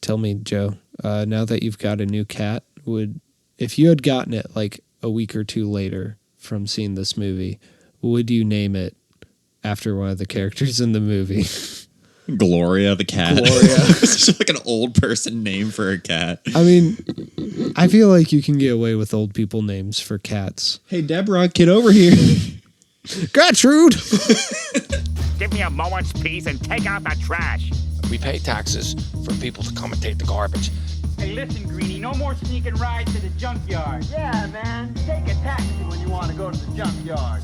Tell me, Joe, now that you've got a new cat, if you had gotten it like a week or two later from seeing this movie, would you name it after one of the characters in the movie? Gloria the cat. Gloria. It's just like an old person name for a cat. I mean, I feel like you can get away with old people names for cats. Hey, Deborah, get over here. Gertrude! Give me a moment's peace and take out the trash. We pay taxes for people to come and take the garbage. Hey, listen, Greenie, no more sneaking rides to the junkyard. Yeah, man, take a taxi when you want to go to the junkyard.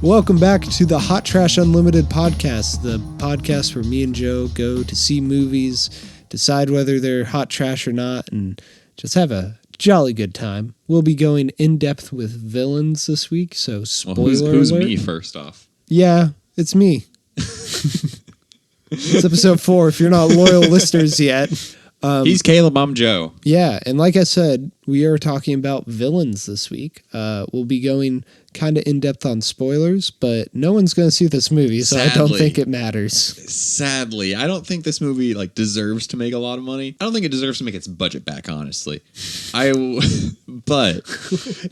Welcome back to the Hot Trash Unlimited podcast, the podcast where me and Joe go to see movies, decide whether they're hot trash or not, and just have a jolly good time. We'll be going in depth with villains this week, so spoiler who's alert. me first off? Yeah, it's me. It's episode 4 if you're not loyal listeners yet. He's Caleb, I'm Joe. Yeah, and like I said, we are talking about villains this week. We'll be going kind of in-depth on spoilers, but no one's going to see this movie, so I don't think it matters. Sadly, I don't think this movie deserves to make a lot of money. I don't think it deserves to make its budget back, honestly. But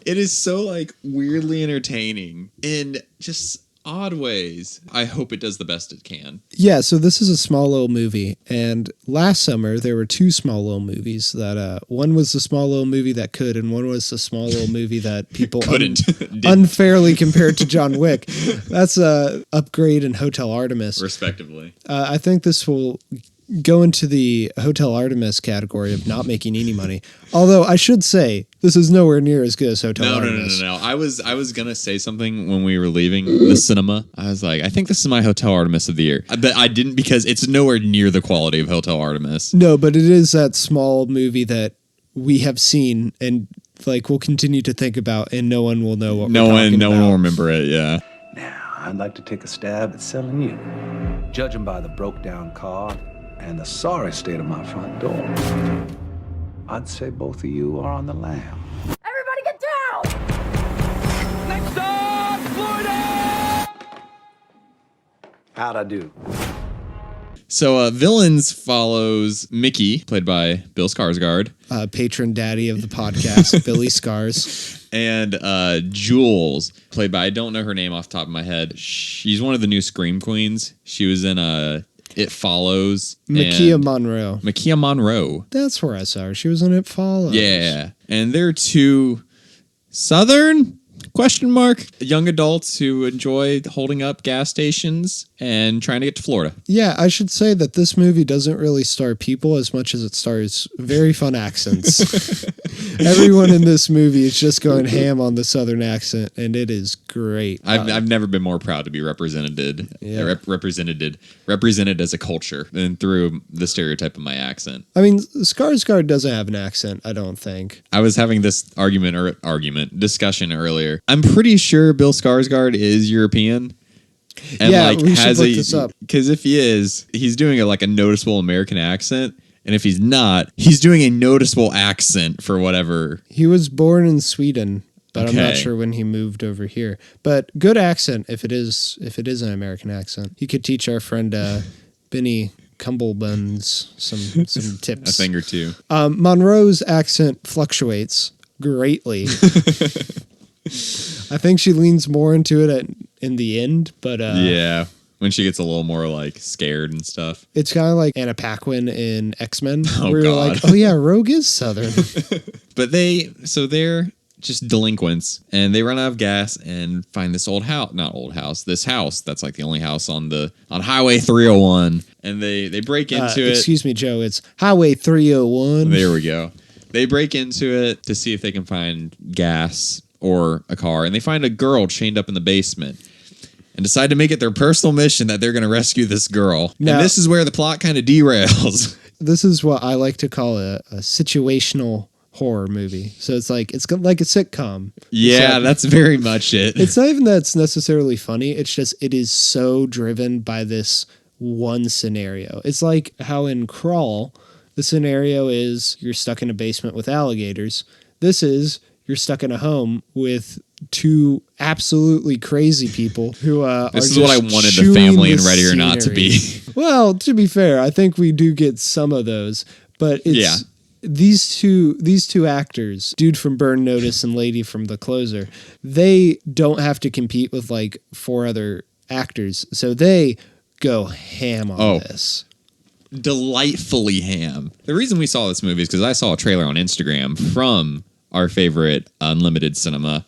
it is so weirdly entertaining in just odd ways. I hope it does the best it can. Yeah, so this is a small little movie, and last summer there were 2 small little movies that one was the small little movie that could, and one was the small little movie that people couldn't unfairly compared to John Wick. That's Upgrade and Hotel Artemis, respectively. I think this will go into the Hotel Artemis category of not making any money. Although I should say this is nowhere near as good as Hotel Artemis. No. I was gonna say something when we were leaving the cinema. I was like, I think this is my Hotel Artemis of the year, but I didn't because it's nowhere near the quality of Hotel Artemis. No, but it is that small movie that we have seen and we'll continue to think about, and no one will know what no one will remember it. Yeah. Now I'd like to take a stab at selling you, judging by the broke down car and the sorry state of my front door. I'd say both of you are on the lam. Everybody get down! Next stop, Florida! How'd I do? So Villains follows Mickey, played by Bill Skarsgård. Patron daddy of the podcast, Billy Scars. And Jules, played by, I don't know her name off the top of my head. She's one of the new Scream Queens. She was in It Follows. Makia Monroe. Makia Monroe. That's where I saw her. She was on It Follows. Yeah. And they're 2 Southern young adults who enjoy holding up gas stations and trying to get to Florida. Yeah, I should say that this movie doesn't really star people as much as it stars very fun accents. Everyone in this movie is just going ham on the Southern accent, and it is great. I've never been more proud to be represented as a culture than through the stereotype of my accent. I mean, Skarsgård doesn't have an accent, I don't think. I was having this discussion earlier. I'm pretty sure Bill Skarsgård is European. And we should look this up. Because if he is, he's doing a noticeable American accent. And if he's not, he's doing a noticeable accent for whatever. He was born in Sweden, but okay. I'm not sure when he moved over here. But good accent if it is an American accent. He could teach our friend Benny Cumblebuns some tips. A thing or two. Monroe's accent fluctuates greatly. I think she leans more into it in the end, but yeah, when she gets a little more scared and stuff. It's kind of like Anna Paquin in X-Men. Oh, where God. You're like, oh yeah, Rogue is Southern. But they're just delinquents, and they run out of gas and find this this house that's the only house on Highway 301, and they break into it. Excuse me, Joe, it's Highway 301. There we go. They break into it to see if they can find gas or a car, and they find a girl chained up in the basement and decide to make it their personal mission that they're going to rescue this girl. Now, and this is where the plot kind of derails. This is what I like to call a situational horror movie. So it's like a sitcom. Yeah, that's very much it. It's not even that it's necessarily funny. It's just it is so driven by this one scenario. It's like how in Crawl, the scenario is you're stuck in a basement with alligators. This is you're stuck in a home with 2 absolutely crazy people who are. This is what I wanted the family in Ready or Not to be. Well, to be fair, I think we do get some of those, but it's these two actors, dude from Burn Notice and lady from The Closer, they don't have to compete with like 4 other actors, so they go ham on this. Delightfully ham. The reason we saw this movie is because I saw a trailer on Instagram from our favorite Unlimited Cinema,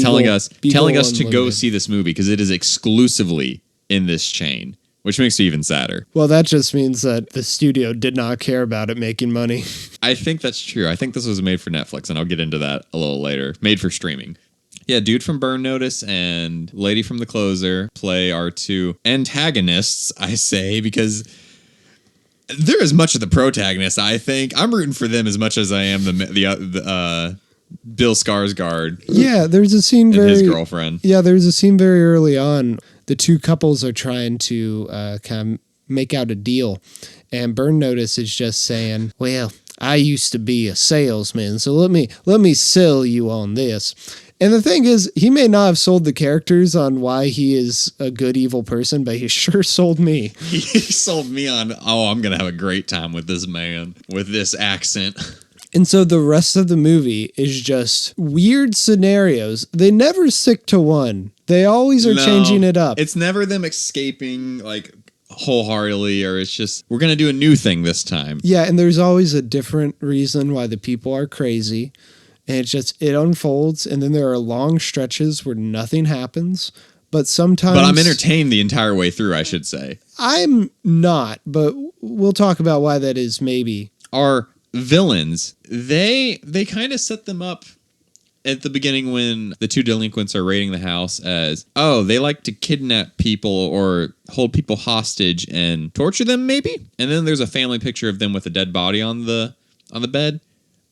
telling us to go see this movie because it is exclusively in this chain, which makes it even sadder. Well, that just means that the studio did not care about it making money. I think that's true. I think this was made for Netflix, and I'll get into that a little later. Made for streaming. Yeah, dude from Burn Notice and lady from The Closer play our 2 antagonists, I say, because they're as much of the protagonist, I think. I'm rooting for them as much as I am the Bill Skarsgård. Yeah, there's a scene and his girlfriend. Yeah, there's a scene very early on. The 2 couples are trying to kind of make out a deal, and Burn Notice is just saying, "Well, I used to be a salesman, so let me sell you on this." And the thing is, he may not have sold the characters on why he is a good, evil person, but he sure sold me. He sold me on, I'm going to have a great time with this man, with this accent. And so the rest of the movie is just weird scenarios. They never stick to one. They always are changing it up. It's never them escaping, like, wholeheartedly, or it's just, we're going to do a new thing this time. Yeah, and there's always a different reason why the people are crazy. And it unfolds, and then there are long stretches where nothing happens. But sometimes... But I'm entertained the entire way through, I should say. I'm not, but we'll talk about why that is, maybe. Our villains, they kind of set them up at the beginning when the 2 delinquents are raiding the house as, they like to kidnap people or hold people hostage and torture them, maybe? And then there's a family picture of them with a dead body on the bed.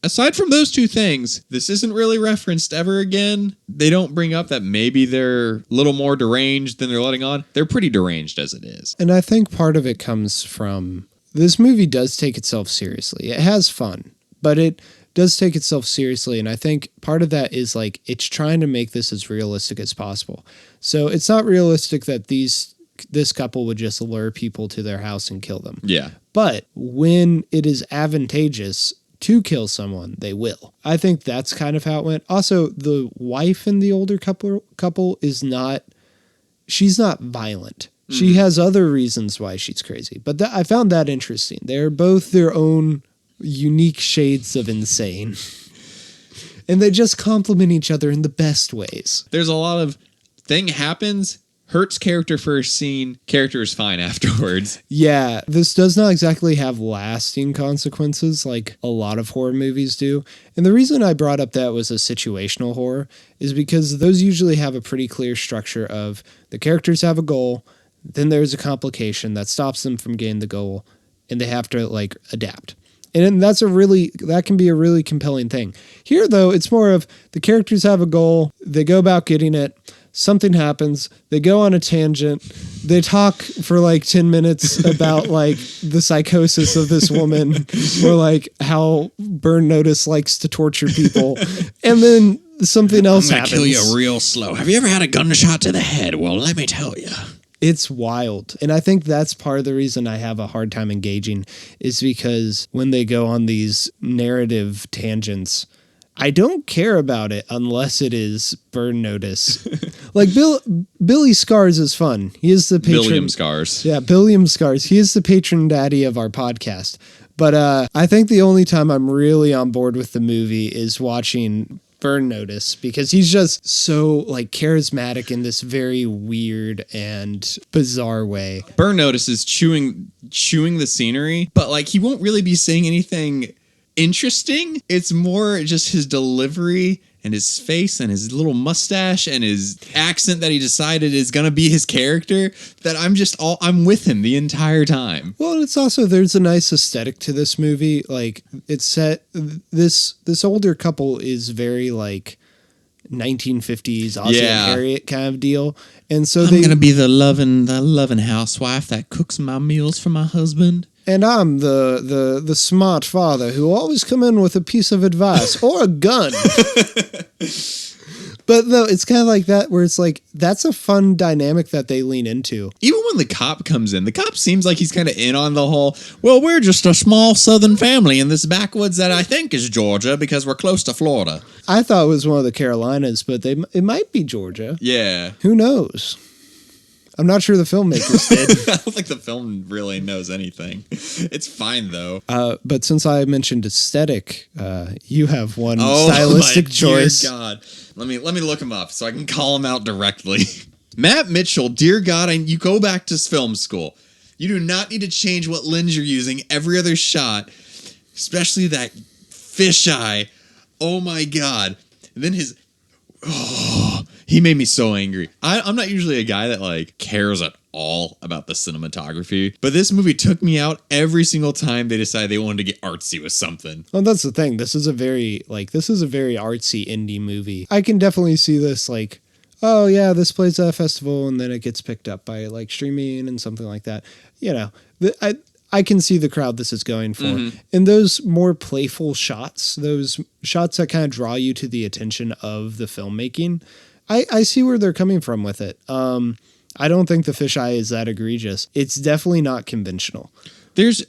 Aside from those 2 things, this isn't really referenced ever again. They don't bring up that maybe they're a little more deranged than they're letting on. They're pretty deranged as it is. And I think part of it comes from... This movie does take itself seriously. It has fun, but it does take itself seriously. And I think part of that is like, it's trying to make this as realistic as possible. So it's not realistic that this couple would just lure people to their house and kill them. Yeah. But when it is advantageous to kill someone, they will. I think that's kind of how it went. Also, the wife in the older couple is not... She's not violent. She has other reasons why she's crazy. But I found that interesting. They're both their own unique shades of insane. And they just complement each other in the best ways. There's a lot of thing happens, hurts character first scene, character is fine afterwards. Yeah, this does not exactly have lasting consequences like a lot of horror movies do. And the reason I brought up that was a situational horror is because those usually have a pretty clear structure of the characters have a goal, then there's a complication that stops them from getting the goal, and they have to like adapt. And that can be a really compelling thing. Here, though, it's more of the characters have a goal, they go about getting it, something happens, they go on a tangent, they talk for like 10 minutes about like the psychosis of this woman or like how Burn Notice likes to torture people, and then something else happens. I'm gonna kill you real slow. Have you ever had a gunshot to the head? Well, let me tell you. It's wild. And I think that's part of the reason I have a hard time engaging is because when they go on these narrative tangents, I don't care about it unless it is Burn Notice. Like Billy Scars is fun. He is the patron. Billiam Scars. Yeah, Billiam Scars. He is the patron daddy of our podcast. But I think the only time I'm really on board with the movie is watching Burn Notice because he's just so like charismatic in this very weird and bizarre way. Burn Notice is chewing the scenery, but like he won't really be saying anything interesting. It's more just his delivery and his face and his little mustache and his accent that he decided is going to be his character that I'm with him the entire time. Well, it's also, there's a nice aesthetic to this movie. Like it's set, this older couple is very like 1950s Ozzie and Harriet kind of deal. And so I'm going to be the loving housewife that cooks my meals for my husband. And I'm the smart father who will always come in with a piece of advice or a gun. But no, it's kind of like that where it's like, that's a fun dynamic that they lean into. Even when the cop comes in, the cop seems like he's kind of in on the whole, well, we're just a small southern family in this backwoods that I think is Georgia because we're close to Florida. I thought it was one of the Carolinas, but it might be Georgia. Yeah. Who knows? I'm not sure the filmmakers did. I don't think the film really knows anything. It's fine, though. But since I mentioned aesthetic, you have one stylistic choice. Dear God. Let me look him up so I can call him out directly. Matt Mitchell, dear God, you go back to film school. You do not need to change what lens you're using every other shot, especially that fisheye. Oh, my God. And then he made me so angry. I'm not usually a guy that like cares at all about the cinematography, but this movie took me out every single time they decided they wanted to get artsy with something. Well, that's the thing. This is a very artsy indie movie. I can definitely see this like, oh yeah, this plays at a festival and then it gets picked up by like streaming and something like that. You know, I can see the crowd this is going for. Mm-hmm. And those more playful shots, those shots that kind of draw you to the attention of the filmmaking, I see where they're coming from with it. I don't think the fisheye is that egregious. It's definitely not conventional. There's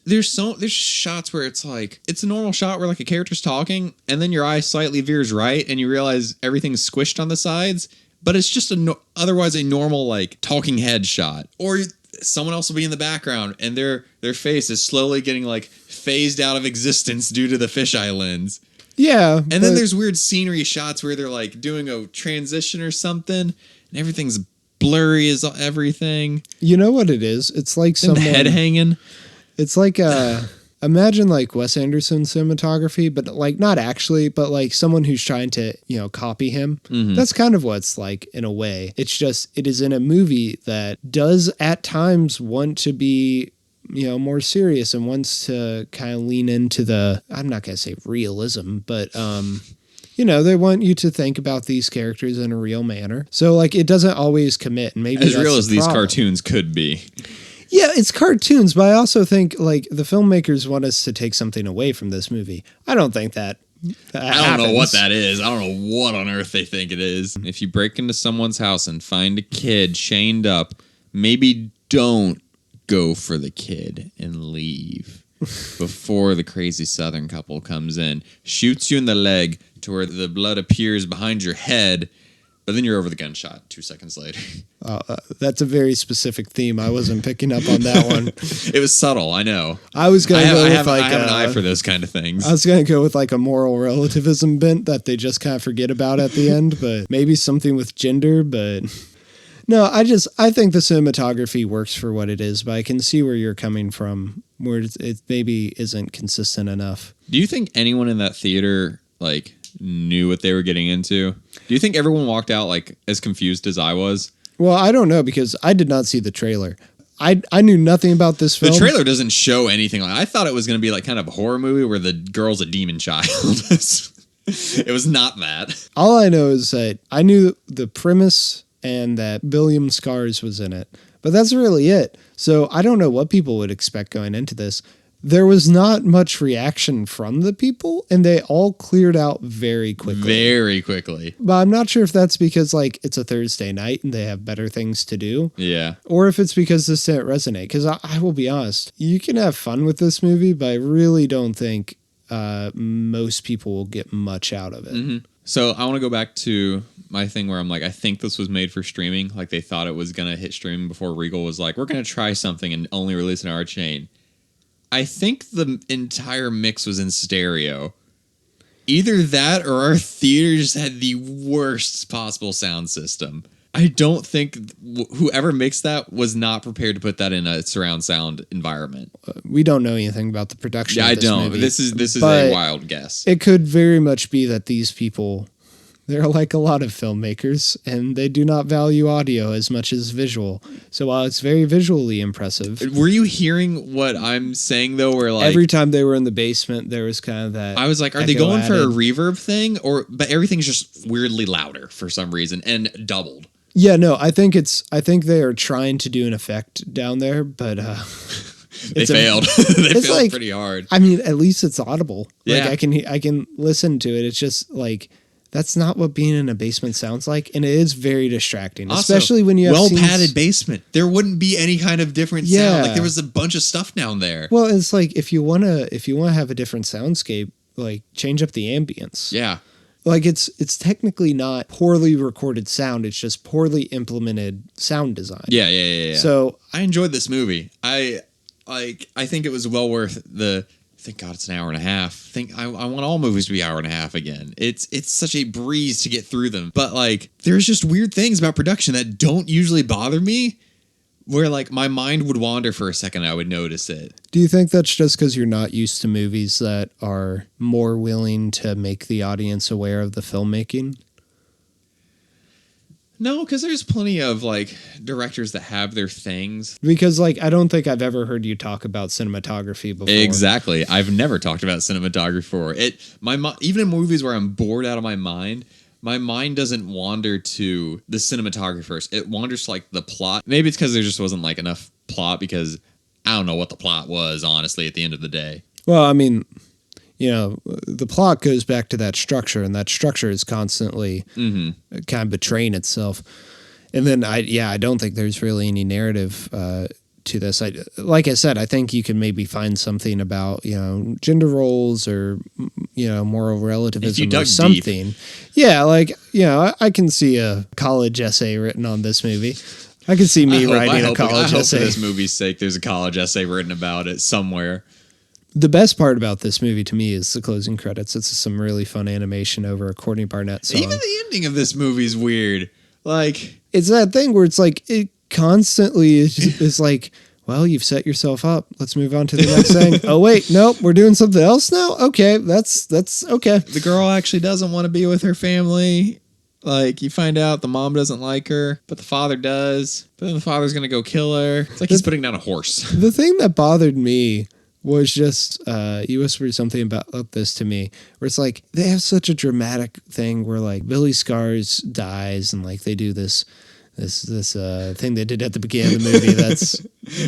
shots where it's like, it's a normal shot where like a character's talking and then your eye slightly veers right and you realize everything's squished on the sides, but it's just otherwise a normal like talking head shot. Or someone else will be in the background and their face is slowly getting like phased out of existence due to the fisheye lens. Yeah. And then there's weird scenery shots where they're like doing a transition or something and everything's blurry as everything. You know what it is? It's like someone... And the head hanging. It's like imagine like Wes Anderson cinematography, but like not actually, but like someone who's trying to, copy him. Mm-hmm. That's kind of what it's like in a way. It's just, it is in a movie that does at times want to be, more serious and wants to kind of lean into the, I'm not going to say realism, but, they want you to think about these characters in a real manner. So like it doesn't always commit, and maybe as that's real as the these problem. Cartoons could be. Yeah, it's cartoons, but I also think like the filmmakers want us to take something away from this movie. I don't think that I don't know what that is. I don't know what on earth they think it is. If you break into someone's house and find a kid chained up, maybe don't go for the kid and leave before the crazy Southern couple comes in, shoots you in the leg to where the blood appears behind your head, but then you're over the gunshot 2 seconds later. That's a very specific theme. I wasn't picking up on that one. It was subtle, I know. I was going to go with like... I have an eye for those kind of things. I was going to go with like a moral relativism bent that they just kind of forget about at the end, but maybe something with gender, but... No, I think the cinematography works for what it is, but I can see where you're coming from, where it maybe isn't consistent enough. Do you think anyone in that theater, like... knew what they were getting into? Do you think everyone walked out like as confused as I was? Well, I don't know because I did not see the trailer. I knew nothing about this film. The trailer doesn't show anything. I thought it was going to be like kind of a horror movie where the girl's a demon child. It was not that. All I know is that I knew the premise and that William Scars was in it, but that's really it. So I don't know what people would expect going into this. There was not much reaction from the people, and they all cleared out very quickly. Very quickly. But I'm not sure if that's because, like, it's a Thursday night and they have better things to do. Yeah. Or if it's because this didn't resonate. Because I will be honest, you can have fun with this movie, but I really don't think most people will get much out of it. Mm-hmm. So I want to go back to my thing where I'm like, I think this was made for streaming. Like, they thought it was going to hit streaming before Regal was like, we're going to try something and only release it in our chain. I think the entire mix was in stereo. Either that or our theaters had the worst possible sound system. I don't think whoever mixed that was not prepared to put that in a surround sound environment. We don't know anything about the production. Yeah, of this I don't. Movie, this is a wild guess. It could very much be that these people, they're like a lot of filmmakers, and they do not value audio as much as visual. So while it's very visually impressive. Were you hearing what I'm saying, though, where like... every time they were in the basement, there was kind of that... I was like, are they going for a reverb thing? But everything's just weirdly louder for some reason, and doubled. Yeah, no, I think they are trying to do an effect down there, but... they failed. They failed like, pretty hard. I mean, at least it's audible. Yeah. Like, I can listen to it. It's just like... that's not what being in a basement sounds like, and it is very distracting, Also, especially when you have well-padded scenes. basement. There wouldn't be any kind of different sound. Like there was a bunch of stuff down there. Well, it's like if you wanna have a different soundscape, like change up the ambience. Yeah. Like it's technically not poorly recorded sound, it's just poorly implemented sound design. Yeah. So I enjoyed this movie. I think it was well worth thank God it's an hour and a half. I want all movies to be hour and a half again. It's such a breeze to get through them. But like there's just weird things about production that don't usually bother me, where like my mind would wander for a second, I would notice it. do you think that's just because you're not used to movies that are more willing to make the audience aware of the filmmaking? No, because there's plenty of like directors that have their things. Because like I don't think I've ever heard you talk about cinematography before. Exactly. I've never talked about cinematography before. Even in movies where I'm bored out of my mind doesn't wander to the cinematography first. It wanders to like the plot. Maybe it's because there just wasn't like enough plot, because I don't know what the plot was, honestly, at the end of the day. Well, I mean, you know, the plot goes back to that structure, and that structure is constantly kind of betraying itself. And then I don't think there's really any narrative to this. Like I said, I think you can maybe find something about, you know, gender roles or, you know, moral relativism or something. Deep. Yeah, like, you know, I can see a college essay written on this movie. I can see me writing a college essay. For this movie's sake, there's a college essay written about it somewhere. The best part about this movie to me is the closing credits. It's some really fun animation over a Courtney Barnett song. Even the ending of this movie is weird. Like, it's that thing where it's like it constantly is like, well, you've set yourself up. Let's move on to the next thing. Oh wait, nope, we're doing something else now. Okay, that's okay. The girl actually doesn't want to be with her family. Like, you find out the mom doesn't like her, but the father does. But then the father's gonna go kill her. It's like he's putting down a horse. The thing that bothered me was just you whispered something about this to me, where it's like they have such a dramatic thing where like Billy Scars dies, and like they do this thing they did at the beginning of the movie that's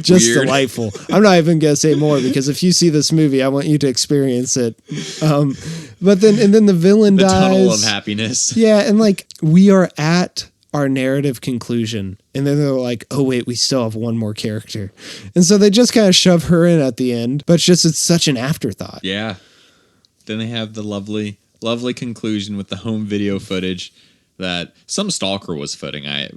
just weird. Delightful. I'm not even gonna say more, because if you see this movie, I want you to experience it. But then the villain dies. The tunnel of happiness. Yeah, and like we are at our narrative conclusion, and then they're like, oh wait, we still have one more character, and so they just kind of shove her in at the end, but it's such an afterthought. Yeah. Then they have the lovely conclusion with the home video footage that some stalker was filming. I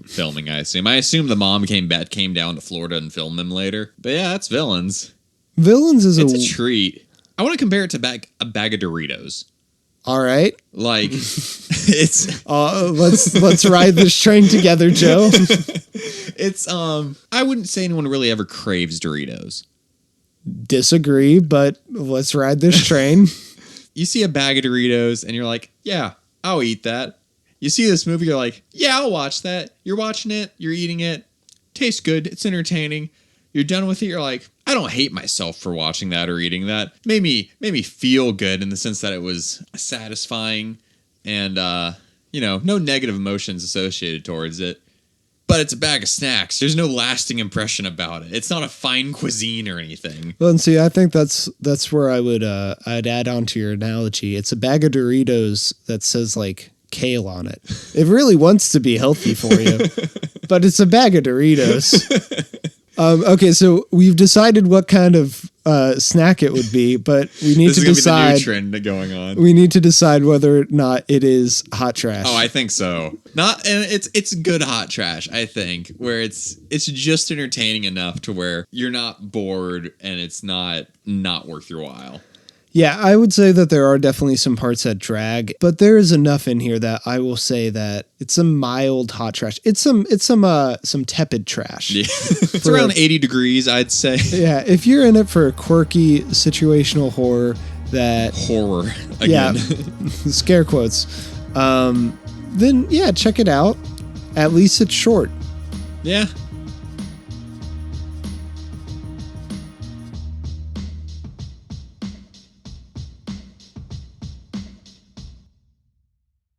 assume the mom came down to Florida and filmed them later. But yeah, that's Villains. Villains is a treat. I want to compare it to a bag of Doritos. All right, like it's let's ride this train together, Joe. It's I wouldn't say anyone really ever craves Doritos. Disagree, but let's ride this train. You see a bag of Doritos and you're like, yeah, I'll eat that. You see this movie, you're like, yeah, I'll watch that. You're watching it, you're eating it, tastes good, it's entertaining. You're done with it, you're like, I don't hate myself for watching that or eating that. Made me feel good in the sense that it was satisfying and, no negative emotions associated towards it. But it's a bag of snacks. There's no lasting impression about it. It's not a fine cuisine or anything. Well, and see, I think that's where I'd add on to your analogy. It's a bag of Doritos that says like kale on it. It really wants to be healthy for you, but it's a bag of Doritos. Okay, so we've decided what kind of snack it would be, but we need to decide. This is going to be the new trend going on. We need to decide whether or not it is hot trash. Oh, I think so. And it's good hot trash. I think where it's just entertaining enough to where you're not bored and it's not worth your while. Yeah, I would say that there are definitely some parts that drag, but there is enough in here that I will say that it's some mild hot trash. It's some tepid trash. Yeah. It's around 80 degrees, I'd say. Yeah, if you're in it for a quirky situational horror again. Yeah, scare quotes. Then yeah, check it out. At least it's short. Yeah,